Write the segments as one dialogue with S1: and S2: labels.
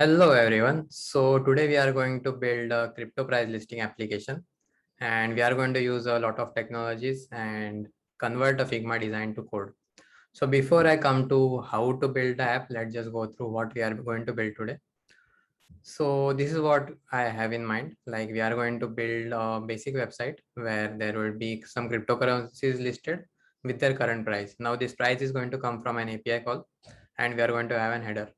S1: Hello everyone. So today we are going to build a crypto price listing application, and we are going to use a lot of technologies and convert a Figma design to code. So before I come to how to build the app, let's just go through what we are going to build today. So this is what I have in mind. Like we are going to build a basic website where there will be some cryptocurrencies listed with their current price. Now this price is going to come from an API call, and we are going to have an header.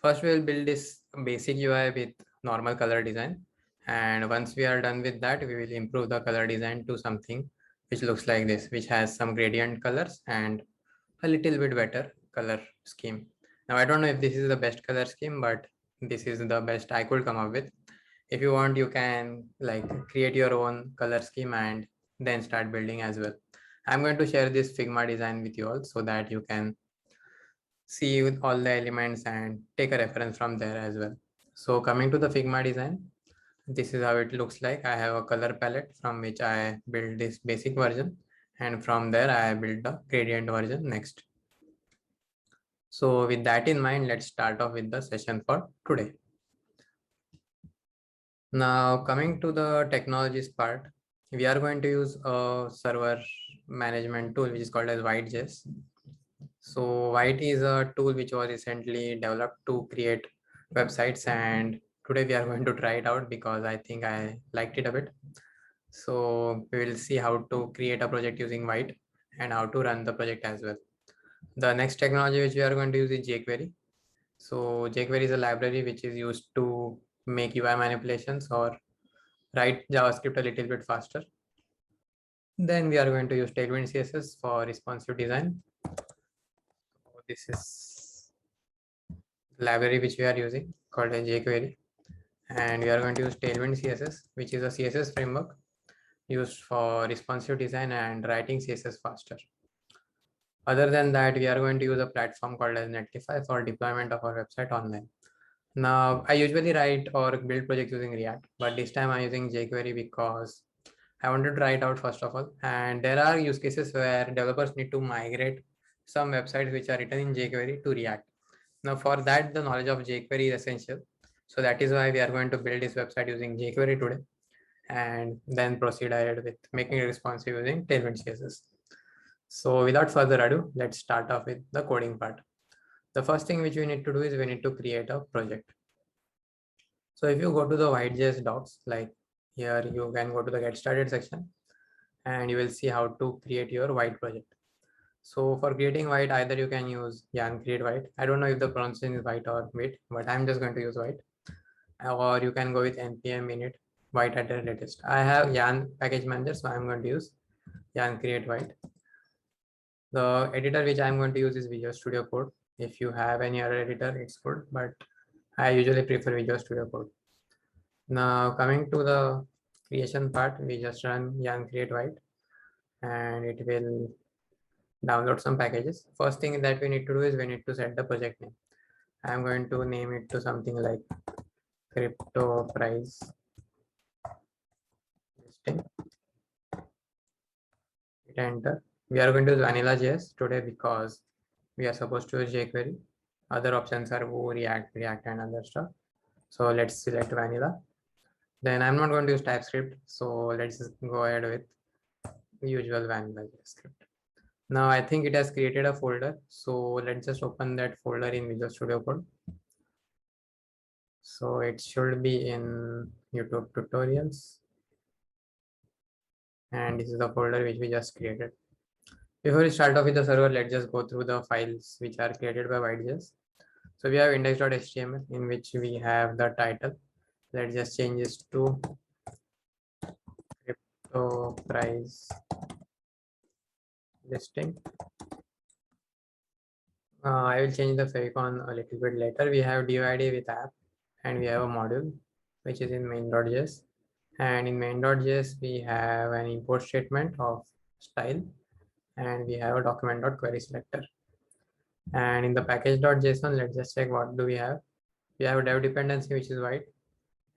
S1: First, we will build this basic UI with normal color design. And once we are done with that, we will improve the color design to something which looks like this, which has some gradient colors and a little bit better color scheme. Now, I don't know if this is the best color scheme, but this is the best I could come up with. If you want, you can like create your own color scheme and then start building as well. I'm going to share this Figma design with you all so that you can see with all the elements and take a reference from there as well. So coming to the Figma design, this is how it looks like. I have a color palette from which I build this basic version, and from there I build the gradient version next. So with that in mind, let's start off with the session for today. Now coming to the technologies part, we are going to use a server management tool which is called as White.js. So White is a tool which was recently developed to create websites, and today we are going to try it out because I think I liked it a bit. So we will see how to create a project using White and how to run the project as well. The next technology which we are going to use is jQuery. So jQuery is a library which is used to make UI manipulations or write JavaScript a little bit faster. Then we are going to use Tailwind CSS for responsive design. This is library which we are using called as jQuery, and we are going to use Tailwind CSS, which is a CSS framework used for responsive design and writing CSS faster. Other than that, we are going to use a platform called as Netlify for deployment of our website online. Now, I usually write or build projects using React, but this time I'm using jQuery because I wanted to try it out first of all. And there are use cases where developers need to migrate some websites which are written in jQuery to React. Now for that, the knowledge of jQuery is essential. So that is why we are going to build this website using jQuery today, and then proceed ahead with making it responsive using Tailwind CSS. So without further ado, let's start off with the coding part. The first thing which we need to do is we need to create a project. So if you go to the White.js docs, like here, you can go to the get started section and you will see how to create your White project. So for creating White, either you can use yarn create White. I don't know if the pronunciation is White or White, but I'm just going to use White. Or you can go with npm init White at the latest. I have yarn package manager, so I'm going to use yarn create White. The editor which I'm going to use is Visual Studio Code. If you have any other editor, it's good, but I usually prefer Visual Studio Code. Now coming to the creation part, we just run yarn create White and it will download some packages. First thing that we need to do is we need to set the project name. I'm going to name it to something like crypto price listing. Hit enter. We are going to use Vanilla.js today because we are supposed to use jQuery. Other options are Vue, React, and other stuff. So let's select Vanilla. Then I'm not going to use TypeScript. So let's just go ahead with the usual Vanilla JavaScript. Now I think it has created a folder. So let's just open that folder in Visual Studio Code. So it should be in YouTube tutorials. And this is the folder which we just created. Before we start off with the server, let's just go through the files which are created by White.js. So we have index.html in which we have the title. Let's just change this to crypto price listing. I will change the favicon a little bit later. We have div with app, and we have a module which is in main.js. And in main.js, we have an import statement of style, and we have a document.query selector. And in the package.json, let's just check what do we have. We have a dev dependency which is White,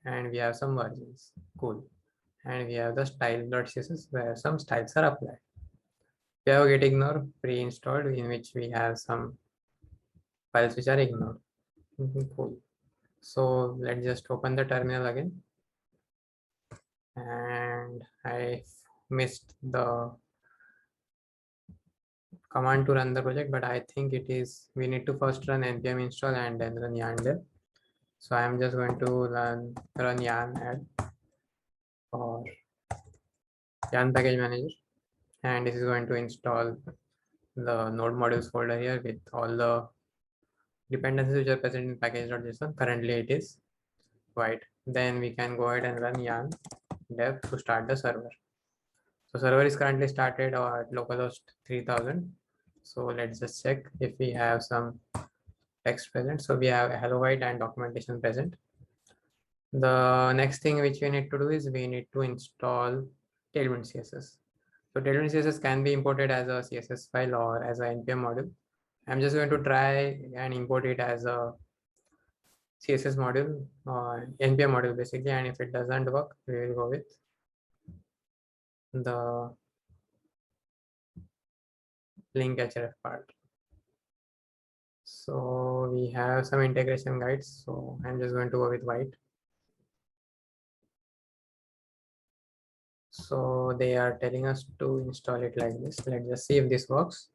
S1: and we have some versions. Cool. And we have the style.css where some styles are applied. We have getignore pre-installed in which we have some files which are ignored. Cool. So let's just open the terminal again. And I missed the command to run the project, but I think it is, we need to first run npm install and then run yarn dev. So I'm just going to run yarn add or yarn package manager, and this is going to install the node modules folder here with all the dependencies which are present in package.json. Currently it is white. Then we can go ahead and run yarn dev to start the server. So server is currently started at localhost 3000. So let's just check if we have some text present. So we have hello white and documentation present. The next thing which we need to do is we need to install Tailwind CSS. So Tailwind CSS can be imported as a CSS file or as an npm module. I'm just going to try and import it as a CSS module or npm module basically, and if it doesn't work, we will go with the link href part. So we have some integration guides. So I'm just going to go with white. So they are telling us to install it like this. Let's just see if this works.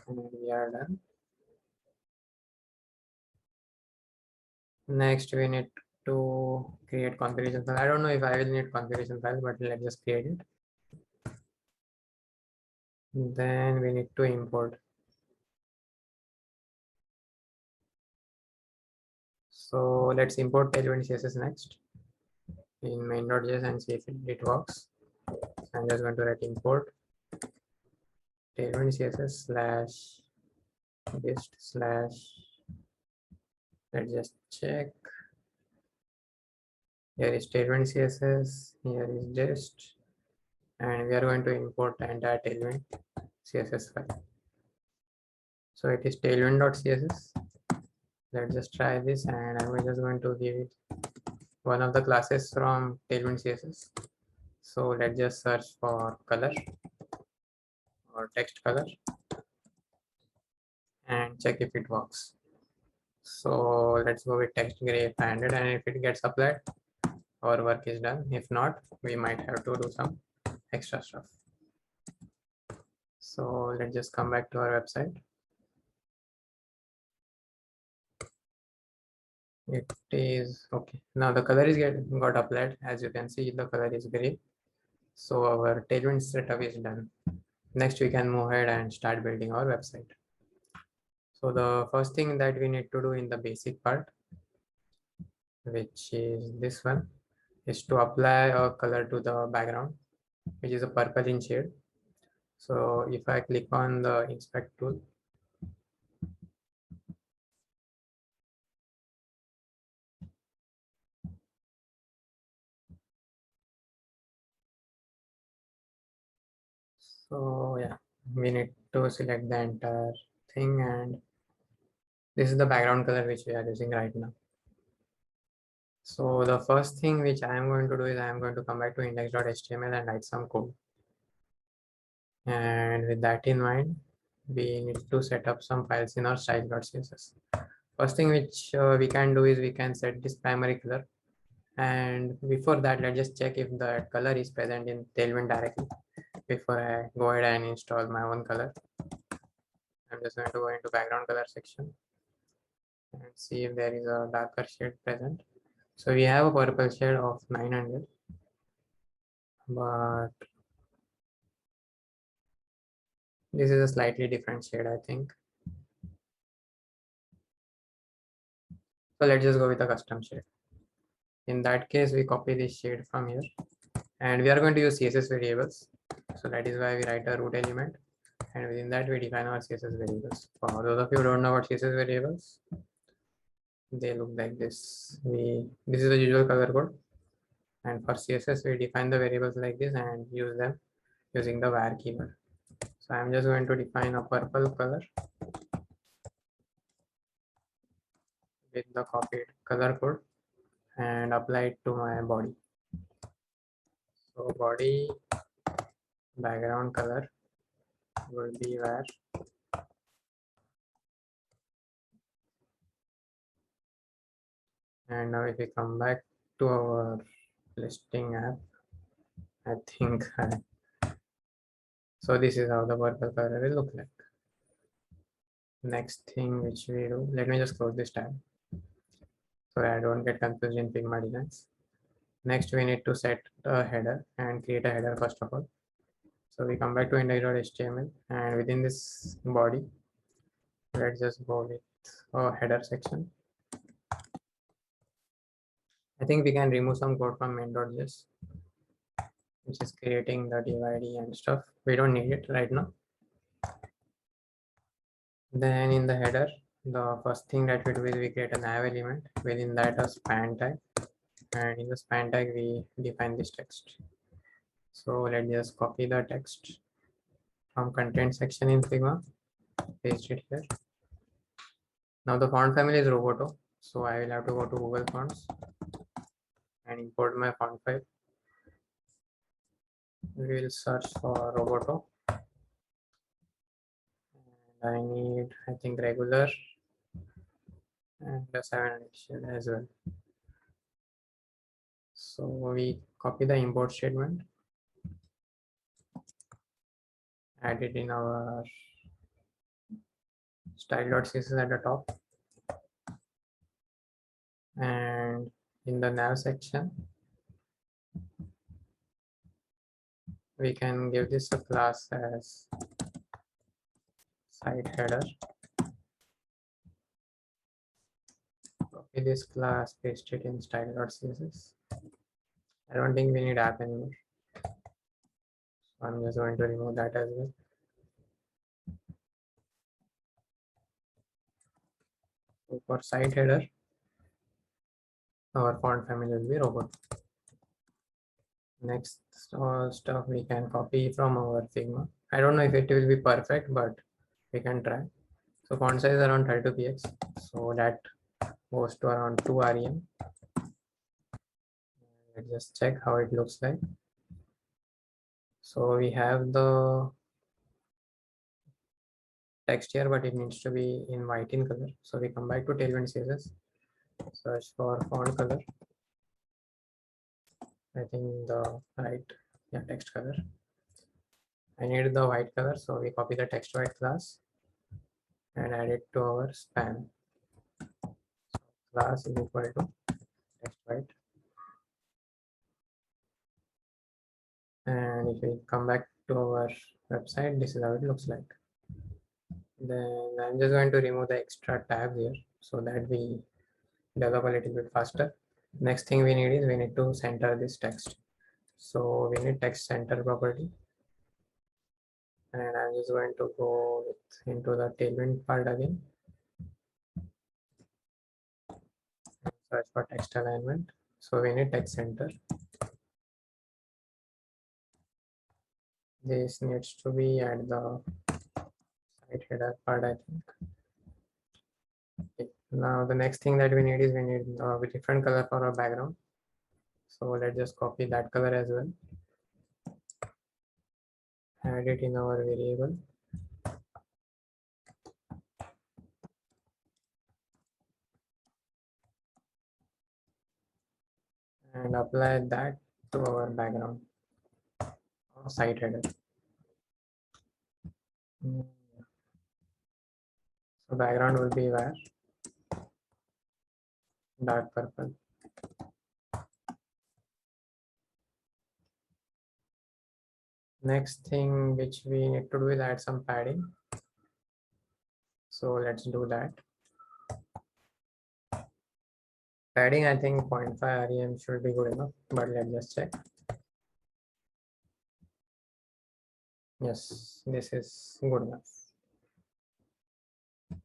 S1: And we are done. Next, we need to create configuration file. I don't know if I will need configuration file, but let's just create it. Then we need to import. So let's import Tailwind CSS next in main.js and see if it works. I'm just going to write import Tailwind CSS slash dist slash. Let's just check. Here is Tailwind CSS. Here is dist, and we are going to import the entire Tailwind CSS file. So it is tailwind.css. Let's just try this, and I'm just going to give it one of the classes from Tailwind CSS. So let's just search for color or text color and check if it works. So let's go with text gray 500, and if it gets applied, our work is done. If not, we might have to do some extra stuff. So let's just come back to our website. It is okay. Now the color is got applied. As you can see, the color is gray. So our Tailwind setup is done. Next, we can move ahead and start building our website. So the first thing that we need to do in the basic part, which is this one, is to apply a color to the background, which is a purple in shade. So if I click on the inspect tool, so yeah, we need to select the entire thing, and this is the background color which we are using right now. So the first thing which I am going to do is I am going to come back to index.html and write some code. And with that in mind, we need to set up some files in our style.css. First thing which we can do is we can set this primary color. And before that, let's just check if the color is present in Tailwind directly before I go ahead and install my own color. I'm just going to go into background color section and see if there is a darker shade present. So we have a purple shade of 900, but this is a slightly different shade, I think. So let's just go with a custom shade. In that case, we copy this shade from here, and we are going to use CSS variables. So that is why we write a root element, and within that we define our CSS variables. For those of you who don't know what CSS variables, they look like this. This is the usual color code, and for CSS we define the variables like this and use them using the var keyword. So I'm just going to define a purple color with the copied color code and apply it to my body. So body background color will be where and now if we come back to our listing app, I think so this is how the purple color will look like. Next thing which we do, let me just close this tab so I don't get confused in Figma designs. Next we need to set a header and create a header first of all. So we come back to index.html and within this body, let's just go with a header section. I think we can remove some code from main.js, which is creating the div ID and stuff. We don't need it right now. Then in the header, the first thing that we do is we create a nav element. Within that a span tag, and in the span tag we define this text. So let's just copy the text from content section in Figma, paste it here. Now the font family is Roboto, so I will have to go to Google Fonts and import my font file. We will search for Roboto. And I need, I think, regular and the 700 as well. So we copy the import statement, add it in our style.css at the top, and in the nav section we can give this a class as site header. Copy this class, paste it in style.css. I don't think we need app anymore, so I'm just going to remove that as well. So for site header, our font family will be Robot. Next all stuff we can copy from our Figma. I don't know if it will be perfect, but we can try. So font size around 32 px, so that goes to around 2 rem. Let's just check how it looks like. So we have the text here, but it needs to be in white in color. So we come back to Tailwind CSS, search for font color. I think the right, yeah, text color. I need the white color, so we copy the text white class and add it to our span. So class is equal to text white. And if we come back to our website, this is how it looks like. Then I'm just going to remove the extra tabs here so that we develop a little bit faster. Next thing we need is we need to center this text. So we need text center property. And I'm just going to go into the Tailwind part again. Search for text alignment. So we need text center. This needs to be at the site header part, I think. Okay. Now the next thing that we need is we need a different color for our background. So let's just copy that color as well. Add it in our variable. And apply that to our background or site header. So background will be where? Dark purple. Next thing which we need to do is add some padding. So let's do that. Padding, I think 0.5 rem should be good enough, but let's just check. Yes, this is good enough.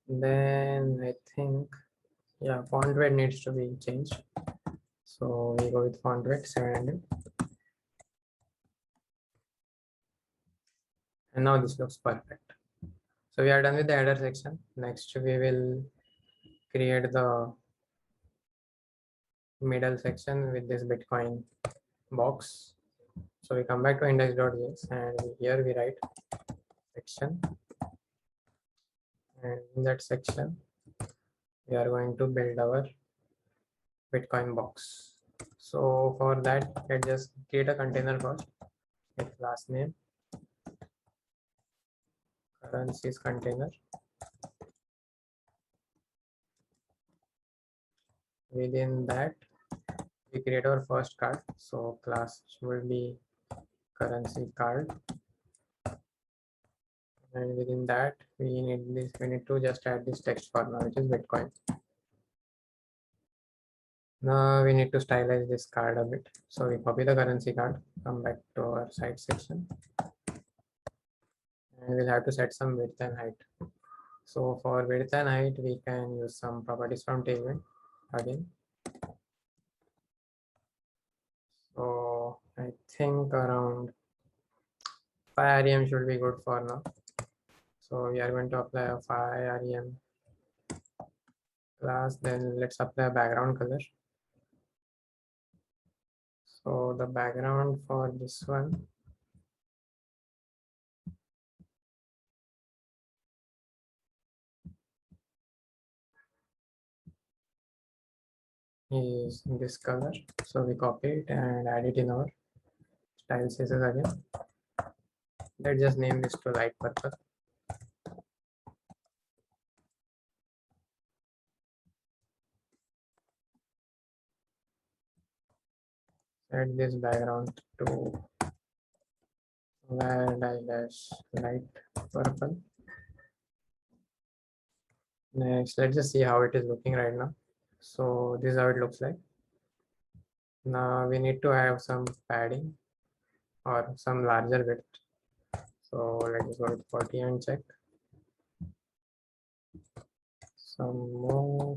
S1: Then I think, yeah, font weight needs to be changed. So we go with font weight 700. And now this looks perfect. So we are done with the header section. Next, we will create the middle section with this Bitcoin box. So we come back to index.js and here we write section, and in that section we are going to build our Bitcoin box. So for that, let's just create a container first with class name currencies container. Within that, we create our first card. So class will be currency card, and within that we need to just add this text format, which is Bitcoin. Now we need to stylize this card a bit. So we copy the currency card, come back to our site section, and we'll have to set some width and height. So for width and height, we can use some properties from Tailwind again. So I think around 5 rem should be good for now. So we are going to apply a 5 rem class. Then let's apply a background color. So the background for this one is this color. So we copy it and add it in our style CSS again. Let's just name this to light purple. Set this background to light purple. Next, let's just see how it is looking right now. So this is how it looks like. Now we need to have some padding or some larger width. So let's go with 40 and check. Some more.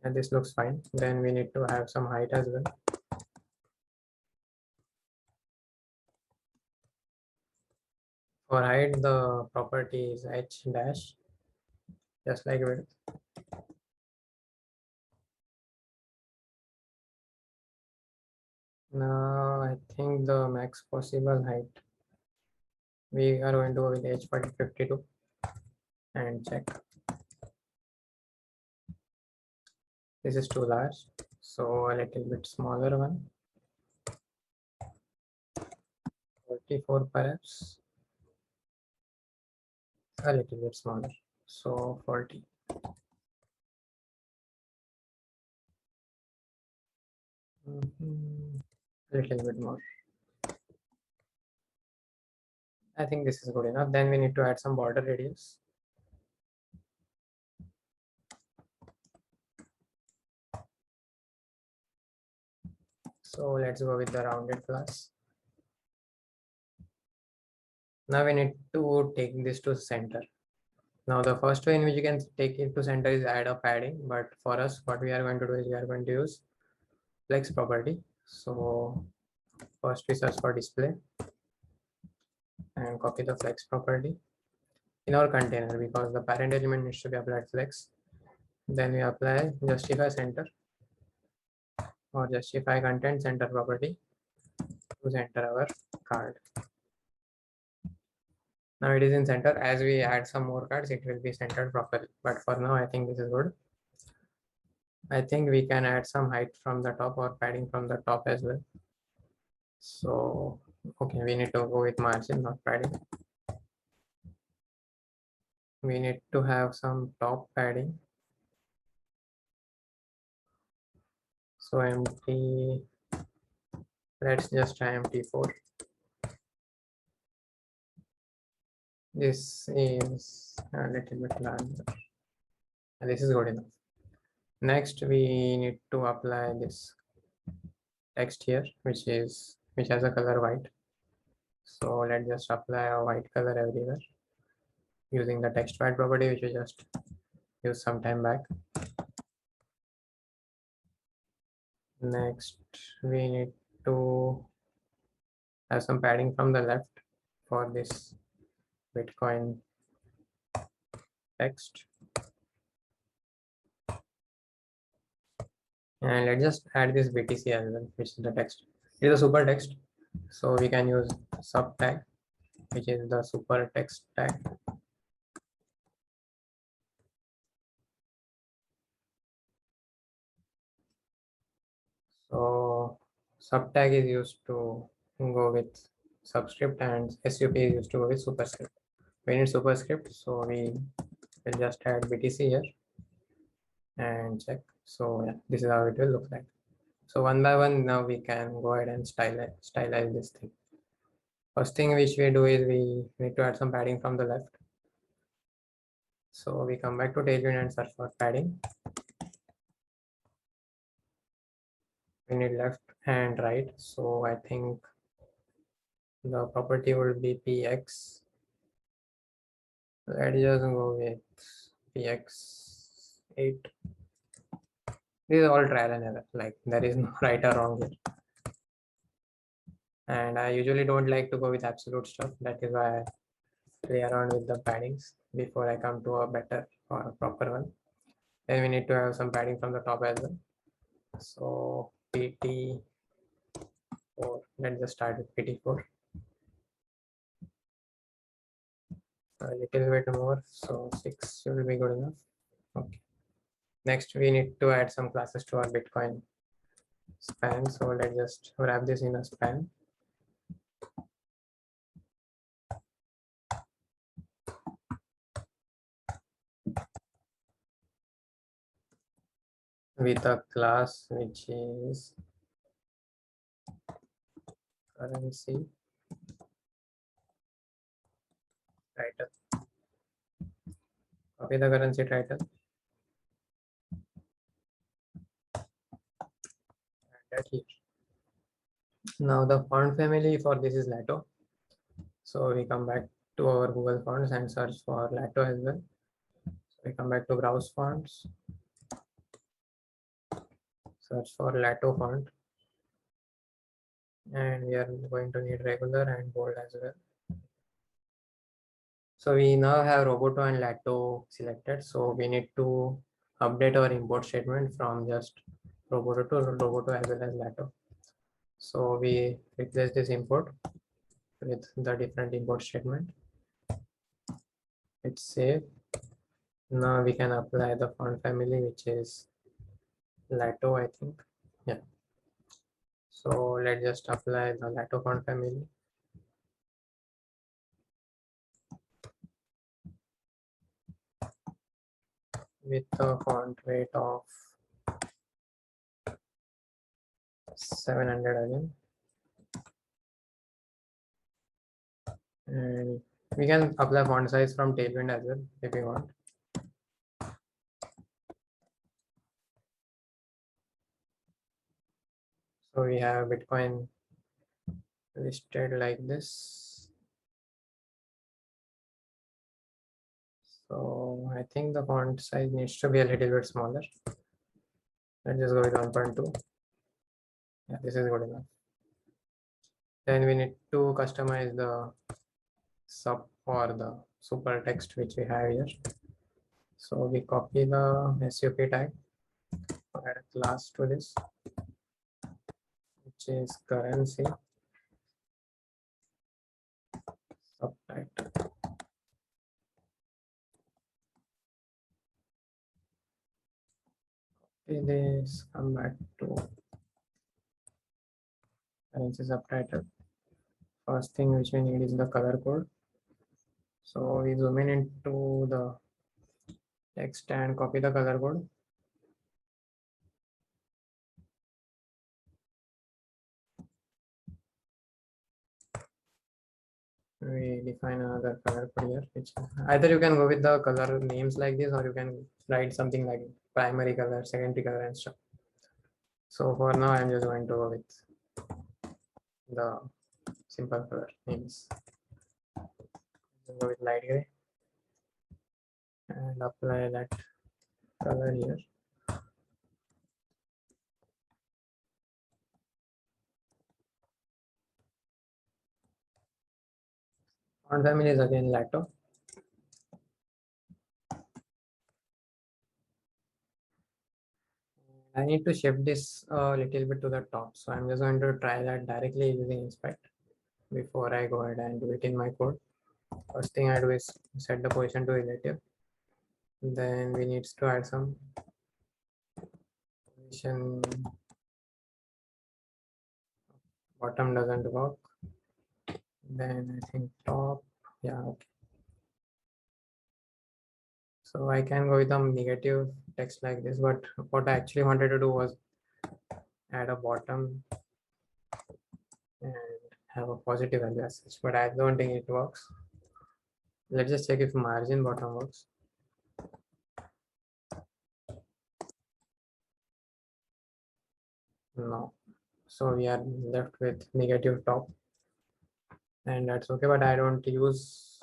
S1: And this looks fine. Then we need to have some height as well. For height, the property is h dash, just like width. Now I think the max possible height, we are going to go with h52 and check. This is too large, so a little bit smaller one. 44 perhaps, a little bit smaller, so 40. A little bit more. I think this is good enough. Then we need to add some border radius. So let's go with the rounded class. Now we need to take this to center. Now the first way in which you can take it to center is add a padding, but for us what we are going to do is we are going to use flex property. So first we search for display and copy the flex property in our container because the parent element needs to be applied flex. Then we apply justify center or justify content center property to center our card. Now it is in center. As we add some more cards, it will be centered properly. But for now, I think this is good. I think we can add some height from the top or padding from the top as well. So, okay, we need to go with margin, not padding. We need to have some top padding. So empty, let's just try empty4. This is a little bit larger. And this is good enough. Next, we need to apply this text here, which has a color white. So let's just apply a white color everywhere using the text white property, which we just used some time back. Next, we need to have some padding from the left for this Bitcoin text. And let's just add this BTC as well, which is the text. It is a super text, so we can use sub tag, which is the super text tag. So sub tag is used to go with subscript and sup is used to go with superscript. We need superscript, so we will just add btc here and check. So yeah, this is how it will look like. So one by one, now we can go ahead and stylize this thing. First thing which we do is we need to add some padding from the left. So we come back to Tailwind and search for padding. We need left and right. So I think the property will be px. Let's just go with px8. This is all trial and error. Like there is no right or wrong here. And I usually don't like to go with absolute stuff. That is why I play around with the paddings before I come to a better or a proper one. Then we need to have some padding from the top as well. So PT4, let's just start with PT4. A little bit more, so 6 should be good enough. Okay. Next, we need to add some classes to our Bitcoin span. So let's just wrap this in a span. With a class which is currency title. Copy the currency title. Add that here. Now the font family for this is Lato. So we come back to our Google Fonts and search for Lato as well. So we come back to browse fonts. Search for Lato font. And we are going to need regular and bold as well. So we now have Roboto and Lato selected. So we need to update our import statement from just Roboto to Roboto as well as Lato. So we replace this import with the different import statement. It's saved. Now we can apply the font family, which is Lato, I think. Yeah. So let's just apply the Lato font family. With a font weight of 700 again. And we can apply font size from Tailwind as well if we want. So we have Bitcoin listed like this. So I think the font size needs to be a little bit smaller. Let's just go with 1.2. Yeah, this is good enough. Then we need to customize the sub or the super text which we have here. So we copy the SUP tag, add a class to this, which is currency subtitle. Copy this, come back to currency subtitle. First thing which we need is the color code. So we zoom in into the text and copy the color code. We define another color code here, which either you can go with the color names like this, or you can write something like primary color, secondary color, and stuff. So for now, I'm just going to go with the simple color names. Go with light gray and apply that color here. Font family is again Lato. I need to shift this a little bit to the top. So I'm just going to try that directly using inspect before I go ahead and do it in my code. First thing I do is set the position to relative. Then we need to add some position. Bottom doesn't work. Then I think top. Yeah, okay. So I can go with a negative text like this, but what I actually wanted to do was add a bottom and have a positive value as such, but I don't think it works. Let's just check if margin bottom works. No. So we are left with negative top, and that's okay, but I don't use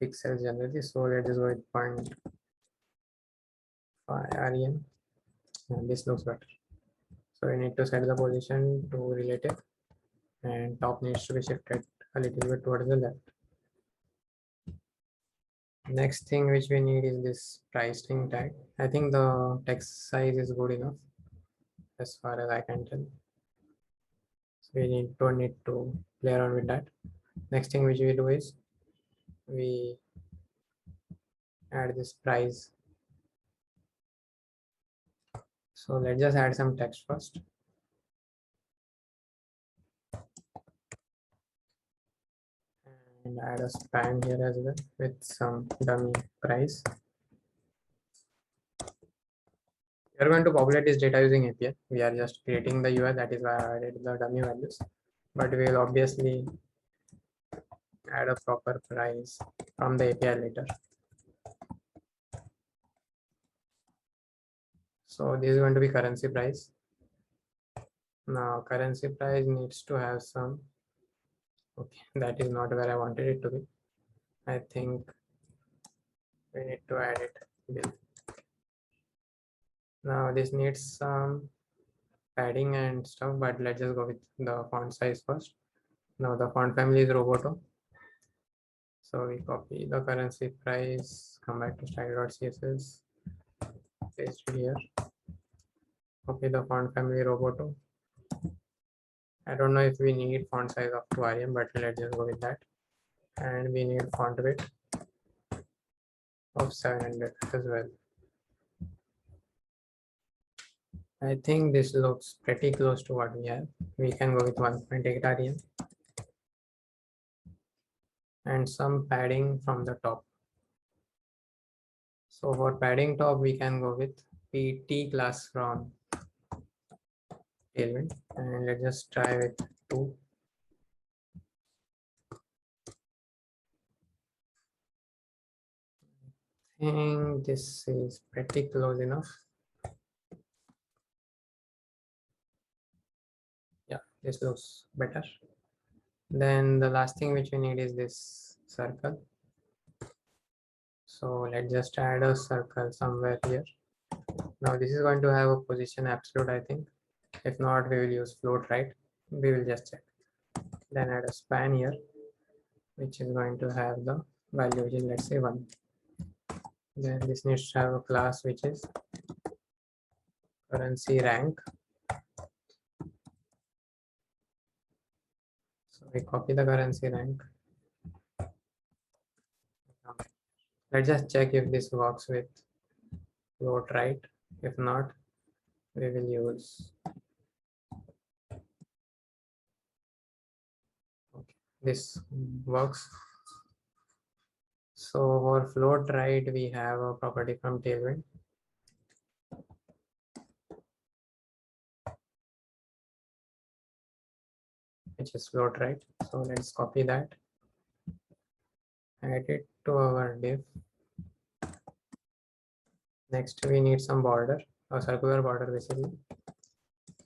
S1: pixels generally. So let's just go with 0.5 rem, and this looks better. So we need to set the position to relative, and top needs to be shifted a little bit towards the left. Next thing which we need is this price string tag. I think the text size is good enough as far as I can tell. So we don't need to play around with that. Next thing which we do is we add this price. So let's just add some text first. And add a span here as well with some dummy price. We are going to populate this data using API. We are just creating the UI, that is why I added the dummy values. But we will obviously add a proper price from the API later. So this is going to be currency price. Now currency price needs to have some, okay, that is not where I wanted it to be. I think we need to add it below. Now this needs some padding and stuff, but let's just go with the font size first. Now the font family is Roboto. So we copy the currency price, come back to style.css, paste it here. Copy the font family Roboto. I don't know if we need font size up to rem, but let's just go with that. And we need font width of 700 as well. I think this looks pretty close to what we have. We can go with 1.8 rem and some padding from the top. So for padding top, we can go with PT class from Tailwind, and let's just try with 2. I think this is pretty close enough. Yeah, this looks better. Then the last thing which we need is this circle. So let's just add a circle somewhere here. Now this is going to have a position absolute, I think. If not, we will use float, right? We will just check. Then add a span here, which is going to have the value, which is, let's say, 1. Then this needs to have a class which is currency rank. So we copy the currency rank. Let's just check if this works with float, right? If not, we will use, okay, this works. So for float right, we have a property from Tailwind. Which is float right. So let's copy that, add it to our div. Next, we need some border, a circular border basically.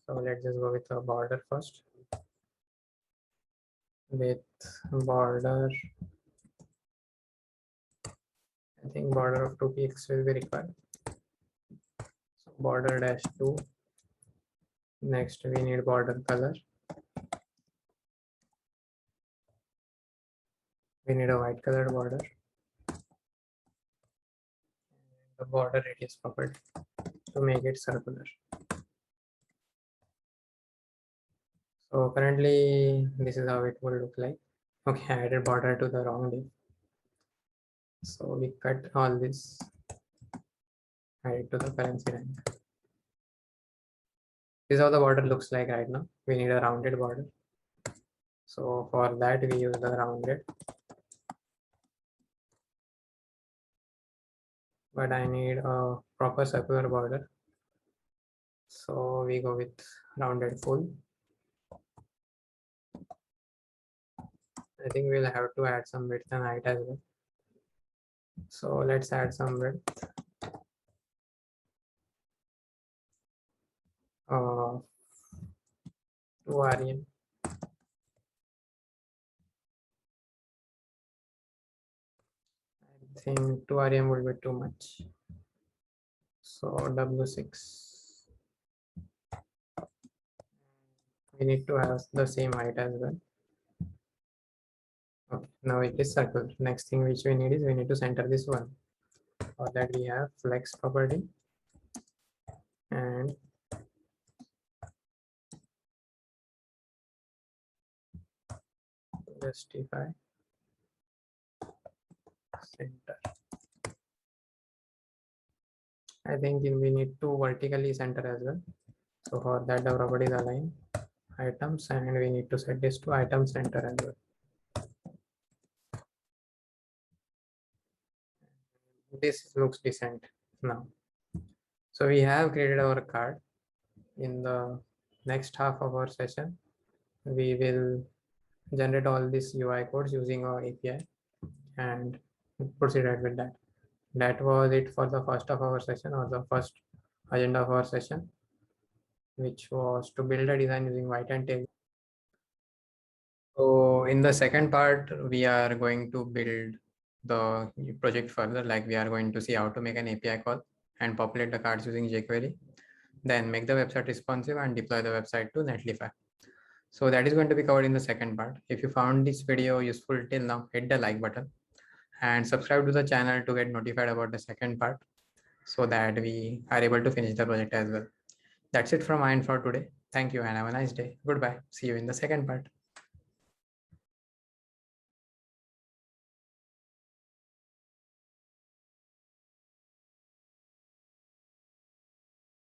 S1: So let's just go with a border first. With border, I think border of 2 px will be required. So border -2. Next, we need border color. We need a white colored border. The border radius property. to make it circular. So currently this is how it will look like. Okay, I added border to the wrong div. So we cut all this, add it to the currency rank. This is how the border looks like right now. We need a rounded border. So for that we use the rounded. But I need a proper circular border. So we go with rounded full. I think we'll have to add some width and height as well. So let's add some width. 2 rem. I think 2 rem would be too much. So W6. We need to have the same height as well. Okay, now it is circle. Next thing which we need is we need to center this one. For that we have flex property and justify center. I think we need to vertically center as well. So for that the properties align items and we need to set this to item center as well. This looks decent now. So we have created our card. In the next half of our session, we will generate all these UI codes using our API and proceed with that. That was it for the first of our session, or the first agenda of our session, which was to build a design using white and tail. So in the second part, we are going to build the project further, like we are going to see how to make an API call and populate the cards using jQuery, then make the website responsive and deploy the website to Netlify. So that is going to be covered in the second part. If you found this video useful till now, hit the like button and subscribe to the channel to get notified about the second part so that we are able to finish the project as well. That's it from mine for today. Thank you and have a nice day. Goodbye. See you in the second part.